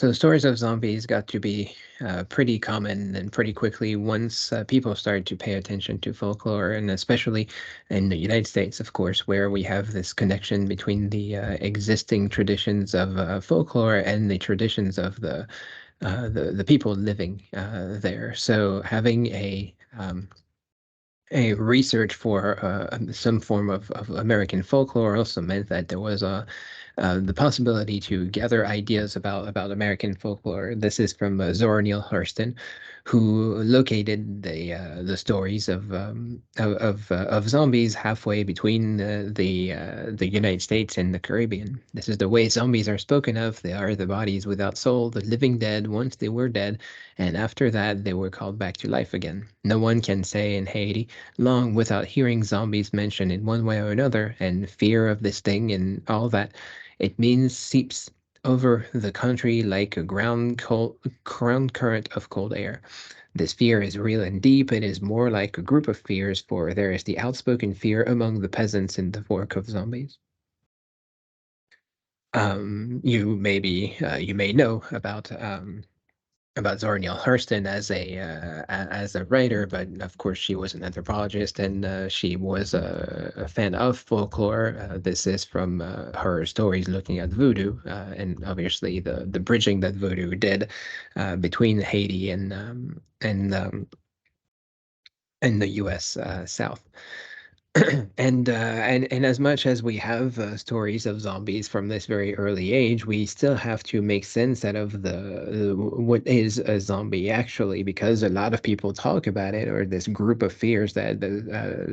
So stories of zombies got to be pretty common and pretty quickly once people started to pay attention to folklore, and especially in the United States, of course, where we have this connection between the existing traditions of folklore and the traditions of the people living there. So having a research for some form of American folklore also meant that there was the possibility to gather ideas about American folklore. This is from Zora Neale Hurston, who located the stories of zombies halfway between the United States and the Caribbean. This is the way zombies are spoken of. They are the bodies without soul, the living dead once they were dead, and after that they were called back to life again. No one can say in Haiti long without hearing zombies mentioned in one way or another, and fear of this thing and all that. It means seeps over the country like a ground current of cold air. This fear is real and deep. It is more like a group of fears, for there is the outspoken fear among the peasants in the work of zombies. You may know about Zora Neale Hurston as a writer, but of course she was an anthropologist and she was a fan of folklore. This is from her stories looking at voodoo, and obviously the bridging that voodoo did between Haiti and the U.S. South. And as much as we have stories of zombies from this very early age, we still have to make sense out of the what is a zombie actually, because a lot of people talk about it, or this group of fears that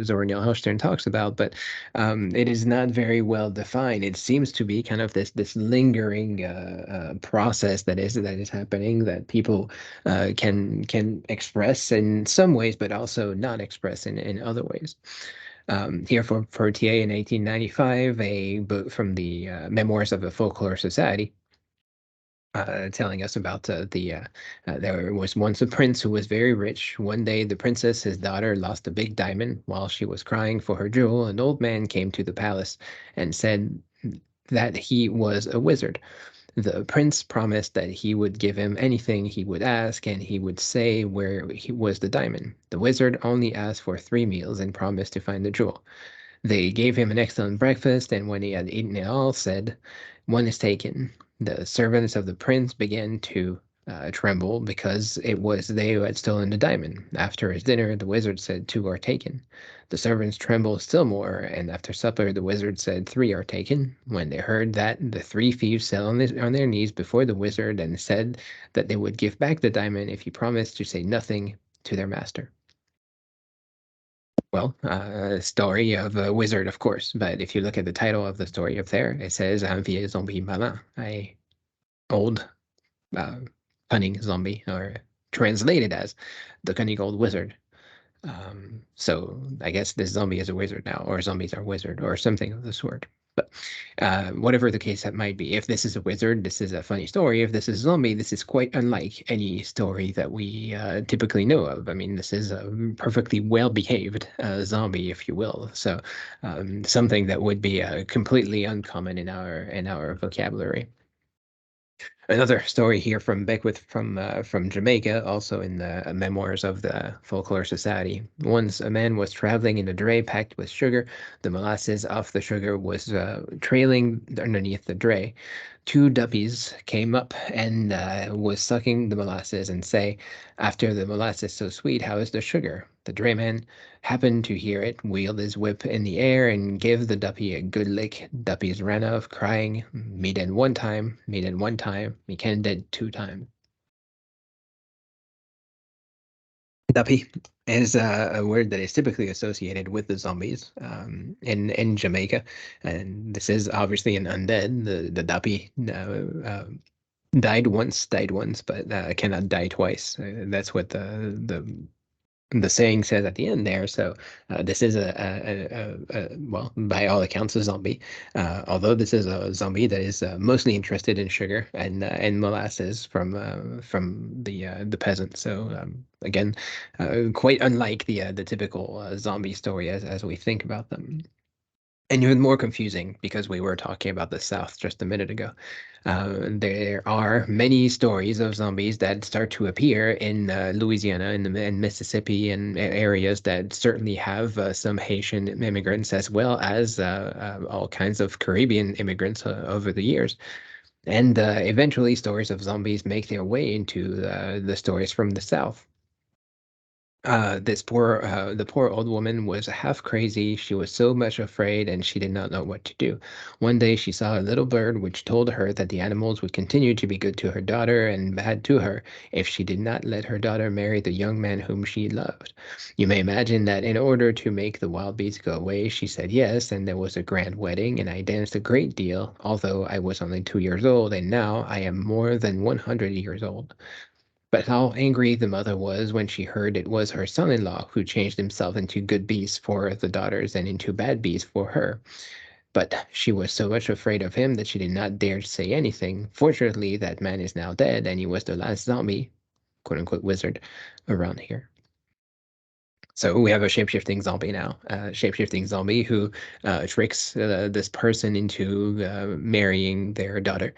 Zora Neale Hurston talks about, but it is not very well defined. It seems to be kind of this lingering process that is happening, that people can express in some ways, but also not express in other ways. Here for TA in 1895, a book from the Memoirs of a Folklore Society, telling us about there was once a prince who was very rich. One day, the princess, his daughter, lost a big diamond. While she was crying for her jewel, an old man came to the palace and said that he was a wizard. The prince promised that he would give him anything he would ask, and he would say where he was the diamond. The wizard only asked for 3 meals and promised to find the jewel. They gave him an excellent breakfast, and when he had eaten it all, said, "One is taken." The servants of the prince began to tremble because it was they who had stolen the diamond. After his dinner, the wizard said, "Two are taken." The servants trembled still more, and after supper, the wizard said, "Three are taken." When they heard that, the three thieves fell on their knees before the wizard and said that they would give back the diamond if he promised to say nothing to their master. Well, story of a wizard, of course, but if you look at the title of the story up there, it says Un vieux zombie malin, a old uh, cunning zombie, or translated as the cunning old wizard. So I guess this zombie is a wizard now, or zombies are wizard, or something of the sort. But whatever the case that might be, if this is a wizard, this is a funny story. If this is a zombie, this is quite unlike any story that we typically know of. I mean, this is a perfectly well-behaved zombie, if you will. So something that would be completely uncommon in our vocabulary. Another story here from Beckwith from Jamaica, also in the Memoirs of the Folklore Society. Once a man was traveling in a dray packed with sugar. The molasses off the sugar was trailing underneath the dray. Two duppies came up and was sucking the molasses and say, "After the molasses so sweet, how is the sugar?" The drayman happened to hear it, wheeled his whip in the air, and gave the duppy a good lick. Duppies ran off, crying, "Me dead one time, me dead one time, me can dead 2 times." Duppy is a word that is typically associated with the zombies in Jamaica, and this is obviously an undead. The duppy died once, but cannot die twice. That's what the saying says at the end there. So this is well, by all accounts, a zombie. Although this is a zombie that is mostly interested in sugar and molasses from the peasant. So again, quite unlike the typical zombie story as we think about them. And even more confusing because we were talking about the South just a minute ago. There are many stories of zombies that start to appear in Louisiana and Mississippi and areas that certainly have some Haitian immigrants as well as all kinds of Caribbean immigrants over the years. And eventually, stories of zombies make their way into the stories from the South. The poor old woman was half crazy. She was so much afraid and she did not know what to do. One day she saw a little bird which told her that the animals would continue to be good to her daughter and bad to her if she did not let her daughter marry the young man whom she loved. You may imagine that in order to make the wild beasts go away, she said yes, and there was a grand wedding, and I danced a great deal, although I was only 2 years old, and now I am more than 100 years old. But how angry the mother was when she heard it was her son-in-law who changed himself into good beasts for the daughters and into bad beasts for her. But she was so much afraid of him that she did not dare to say anything. Fortunately, that man is now dead, and he was the last zombie, quote unquote, wizard around here. So we have a shapeshifting zombie now, shapeshifting zombie who tricks this person into marrying their daughter.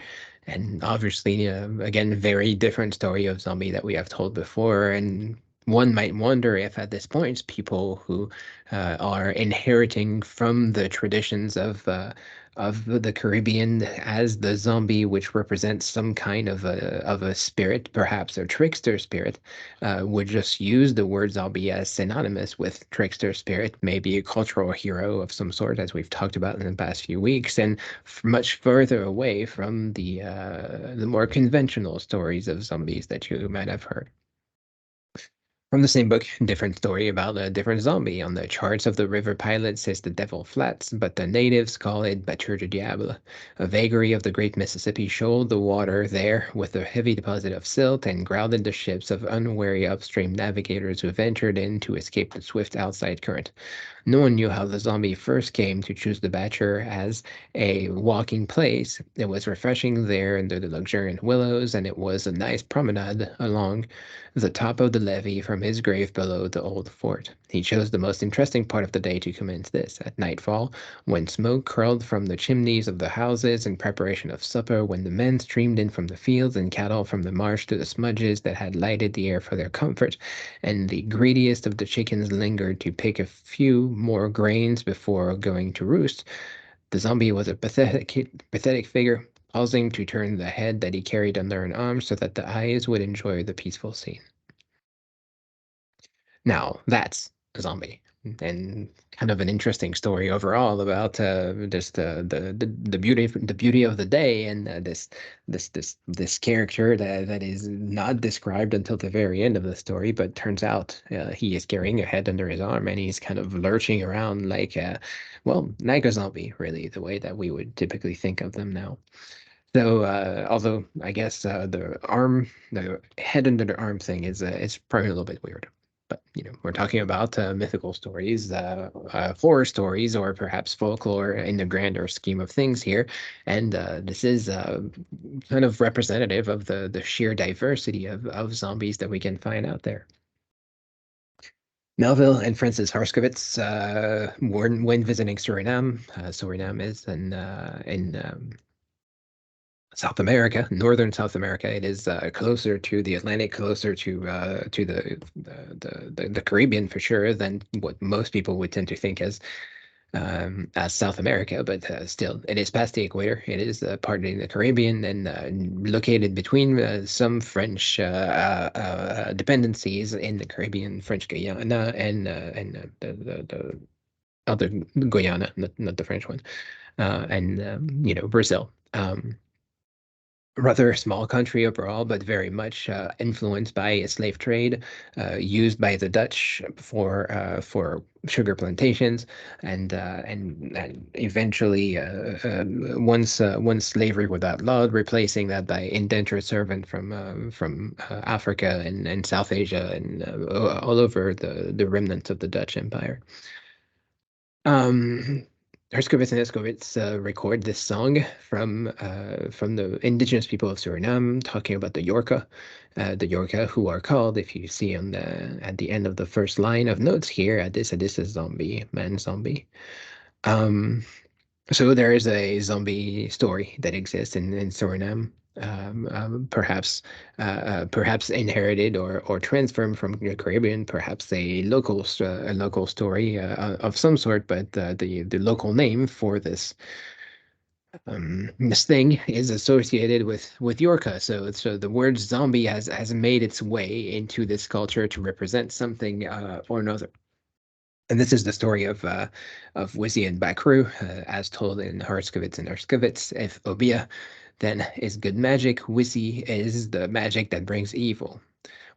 And obviously, again, very different story of zombie that we have told before. And one might wonder if at this point, people who are inheriting from the traditions of the Caribbean as the zombie, which represents some kind of a spirit, perhaps a trickster spirit, would just use the word zombie as synonymous with trickster spirit, maybe a cultural hero of some sort, as we've talked about in the past few weeks, and much further away from the more conventional stories of zombies that you might have heard. From the same book, different story about a different zombie. On the charts of the River Pilot says the Devil Flats, but the natives call it Batur du Diable. A vagary of the great Mississippi shoaled the water there with a heavy deposit of silt and grounded the ships of unwary upstream navigators who ventured in to escape the swift outside current. No one knew how the zombie first came to choose the Batcher as a walking place. It was refreshing there under the luxuriant willows, and it was a nice promenade along the top of the levee from his grave below the old fort. He chose the most interesting part of the day to commence this. At nightfall, when smoke curled from the chimneys of the houses in preparation of supper, when the men streamed in from the fields and cattle from the marsh to the smudges that had lighted the air for their comfort, and the greediest of the chickens lingered to pick a few more grains before going to roost, the zombie was a pathetic figure, pausing to turn the head that he carried under an arm so that the eyes would enjoy the peaceful scene. Now, that's a zombie. And kind of an interesting story overall about just the beauty of the day and this character that is not described until the very end of the story, but turns out he is carrying a head under his arm and he's kind of lurching around like well, like a zombie, really, the way that we would typically think of them now. So, although I guess the head under the arm thing is probably a little bit weird. But we're talking about mythical stories, horror stories, or perhaps folklore in the grander scheme of things here. And this is kind of representative of the sheer diversity of zombies that we can find out there. Melville and Francis Herskovits were when visiting Suriname. Suriname is in South America, northern South America. It is closer to the Atlantic, closer to the Caribbean for sure than what most people would tend to think as South America. But still, it is past the equator. It is part of the Caribbean and located between some French dependencies in the Caribbean, French Guyana, and the other Guyana, not the French one, and Brazil. Rather small country overall, but very much influenced by a slave trade, used by the Dutch for sugar plantations, and eventually, once slavery was outlawed, replacing that by indentured servant from Africa and South Asia and all over the remnants of the Dutch Empire. Um, Herskovits and Eskovits record this song from the indigenous people of Suriname, talking about the Yorka, who are called, if you see on the at the end of the first line of notes here, Adis Adis is zombie, man zombie. Um, so there is a zombie story that exists in Suriname, perhaps perhaps inherited or transferred from the Caribbean, perhaps a local story of some sort, but the local name for this thing is associated with Yorka. So the word zombie has made its way into this culture to represent something or another. And this is the story of Wizzy and Bakru, as told in Herskovitz and Herskovitz. If Obia then is good magic, Wizzy is the magic that brings evil.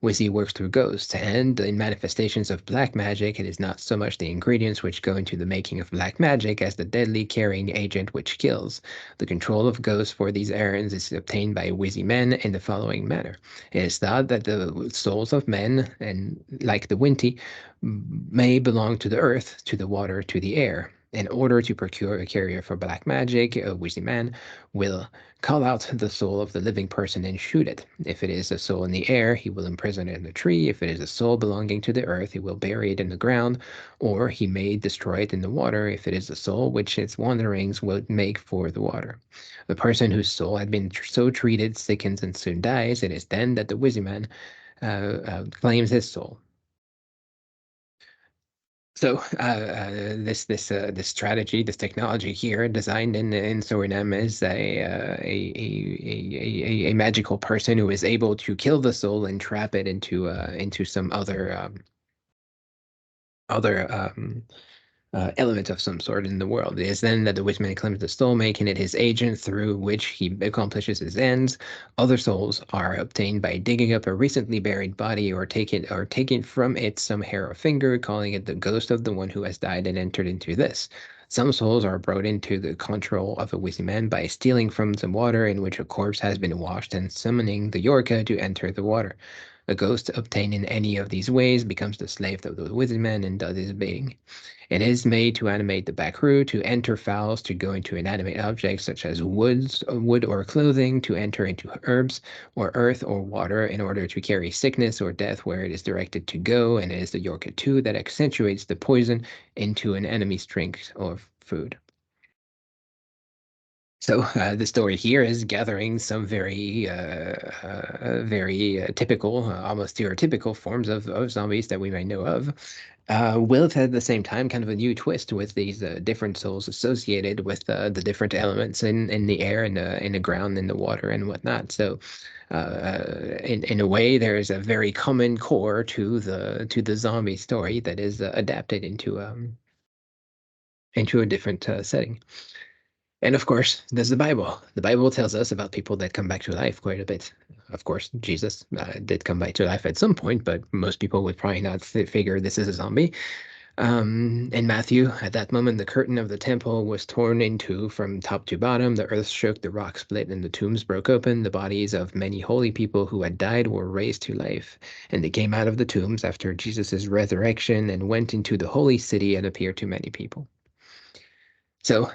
Wizzy works through ghosts, and in manifestations of black magic, it is not so much the ingredients which go into the making of black magic as the deadly carrying agent which kills. The control of ghosts for these errands is obtained by Wizzy men in the following manner. It is thought that the souls of men, and like the Winti, may belong to the earth, to the water, to the air. In order to procure a carrier for black magic, a Wizzy man will call out the soul of the living person and shoot it. If it is a soul in the air, he will imprison it in the tree. If it is a soul belonging to the earth, he will bury it in the ground, or he may destroy it in the water if it is a soul which its wanderings would make for the water. The person whose soul had been so treated sickens and soon dies. It is then that the Wiziman claims his soul. So this strategy, this technology here, designed in Suriname, is a magical person who is able to kill the soul and trap it into some other element of some sort in the world. It is then that the witchman claims the soul, making it his agent through which he accomplishes his ends. Other souls are obtained by digging up a recently buried body or taking from it some hair or finger, calling it the ghost of the one who has died and entered into this. Some souls are brought into the control of a wizzy man by stealing from the water in which a corpse has been washed and summoning the Yorka to enter the water. A ghost obtained in any of these ways becomes the slave of the wizard man and does his bidding. It is made to animate the backrow, to enter fowls, to go into inanimate objects such as wood or clothing, to enter into herbs or earth or water in order to carry sickness or death where it is directed to go, and it is the Yorka too that accentuates the poison into an enemy's drink or food. So the story here is gathering some very typical, almost stereotypical forms of zombies that we may know of. With at the same time kind of a new twist with these different souls associated with the different elements in the air and in the ground, in the water and whatnot. So in a way, there is a very common core to the zombie story that is adapted into a different setting. And of course, there's the Bible. The Bible tells us about people that come back to life quite a bit. Of course, Jesus did come back to life at some point, but most people would probably not figure this is a zombie. In Matthew, at that moment, the curtain of the temple was torn in two from top to bottom. The earth shook, the rock split, and the tombs broke open. The bodies of many holy people who had died were raised to life. And they came out of the tombs after Jesus' resurrection and went into the holy city and appeared to many people. So,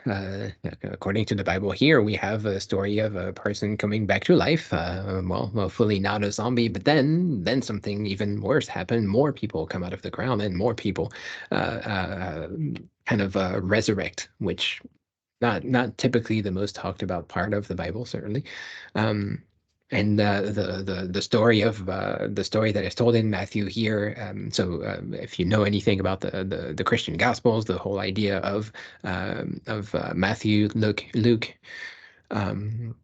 according to the Bible here, we have a story of a person coming back to life. Well, fully not a zombie, but then something even worse happened. More people come out of the ground, and more people uh, uh, kind of resurrect, which not typically the most talked about part of the Bible, certainly. Um, and the story that is told in Matthew here. If you know anything about the Christian Gospels, the whole idea of Matthew, Luke, um,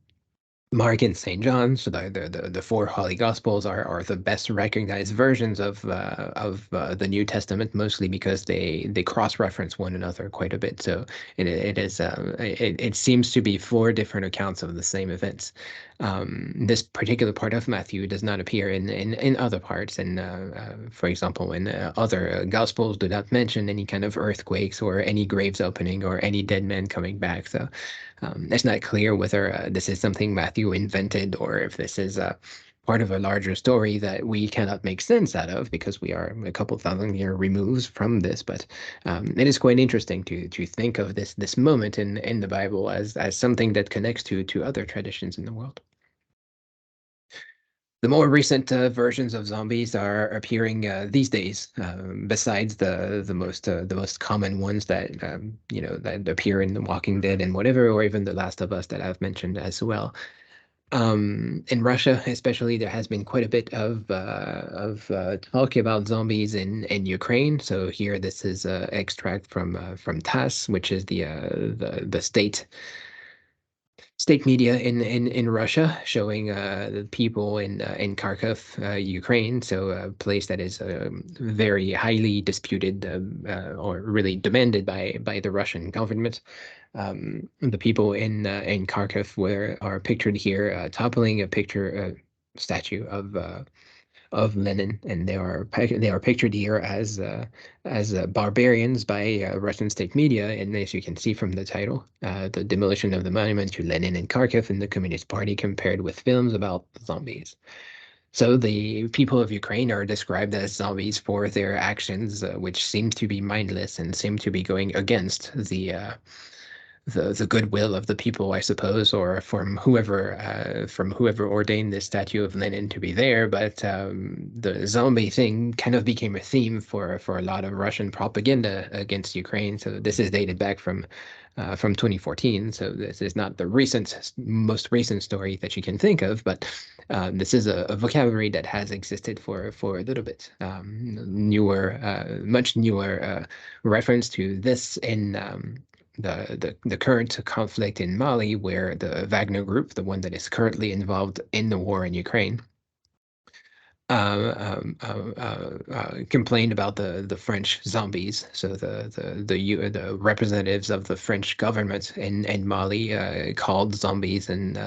Mark and St. John, so the four Holy Gospels are the best recognized versions of the New Testament, mostly because they cross-reference one another quite a bit. So it seems to be four different accounts of the same events. This particular part of Matthew does not appear in other parts, and for example, when other Gospels do not mention any kind of earthquakes or any graves opening or any dead men coming back. So it's not clear whether this is something Matthew invented or if this is part of a larger story that we cannot make sense out of because we are a couple thousand year removes from this. But it is quite interesting to think of this moment in the Bible as something that connects to other traditions in the world. The more recent versions of zombies are appearing these days. Besides the most common ones that that appear in The Walking Dead and whatever, or even The Last of Us that I've mentioned as well. In Russia, especially, there has been quite a bit of talk about zombies in Ukraine. So here, this is extract from TASS, which is the state media in Russia, showing the people in Kharkov, Ukraine, so a place that is very highly disputed or really demanded by the Russian government. The people in Kharkov are pictured here, toppling a picture statue of Lenin, and they are pictured here as barbarians by Russian state media. And as you can see from the title, the demolition of the monument to Lenin in Kharkiv and the Communist Party compared with films about zombies. So the people of Ukraine are described as zombies for their actions, which seem to be mindless and seem to be going against the goodwill of the people, I suppose, or from whoever ordained this statue of Lenin to be there. But the zombie thing kind of became a theme for a lot of Russian propaganda against Ukraine. So this is dated back from 2014. So this is not the most recent story that you can think of, but this is a vocabulary that has existed for a little bit. Much newer reference to this in the current conflict in Mali, where the Wagner Group, the one that is currently involved in the war in Ukraine, complained about the French zombies. So the representatives of the French government in Mali called zombies, and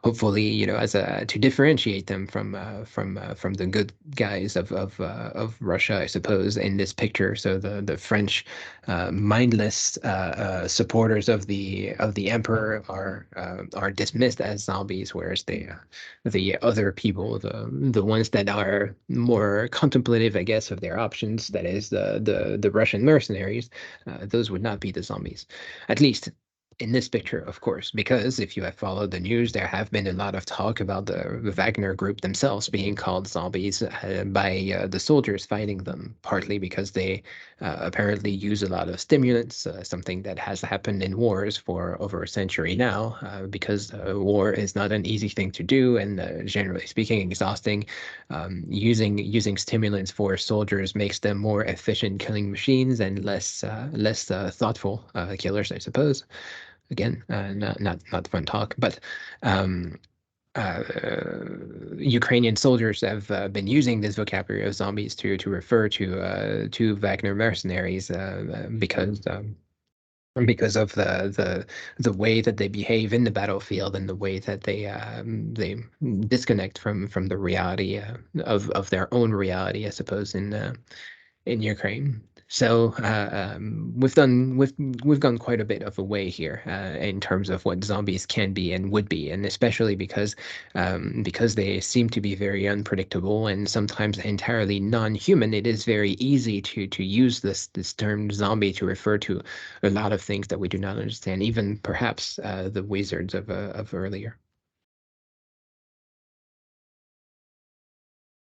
hopefully, as to differentiate them from the good guys of Russia, I suppose, in this picture. So the French mindless supporters of the emperor are dismissed as zombies, whereas the other people, the ones that are more contemplative, I guess, of their options, that is the Russian mercenaries, those would not be the zombies, at least in this picture, of course, because if you have followed the news, there have been a lot of talk about the Wagner Group themselves being called zombies by the soldiers fighting them, partly because they apparently use a lot of stimulants, something that has happened in wars for over a century now, because war is not an easy thing to do, and generally speaking, exhausting. Using stimulants for soldiers makes them more efficient killing machines and less thoughtful killers, I suppose. Again, not fun talk, but um, uh, Ukrainian soldiers have been using this vocabulary of zombies to refer to Wagner mercenaries because of the way that they behave in the battlefield and the way that they disconnect from the reality of their own reality, I suppose, in Ukraine. So we've gone quite a bit of a way here in terms of what zombies can be and would be, and especially because they seem to be very unpredictable and sometimes entirely non-human. It is very easy to use this term zombie to refer to a lot of things that we do not understand, even perhaps the wizards of earlier.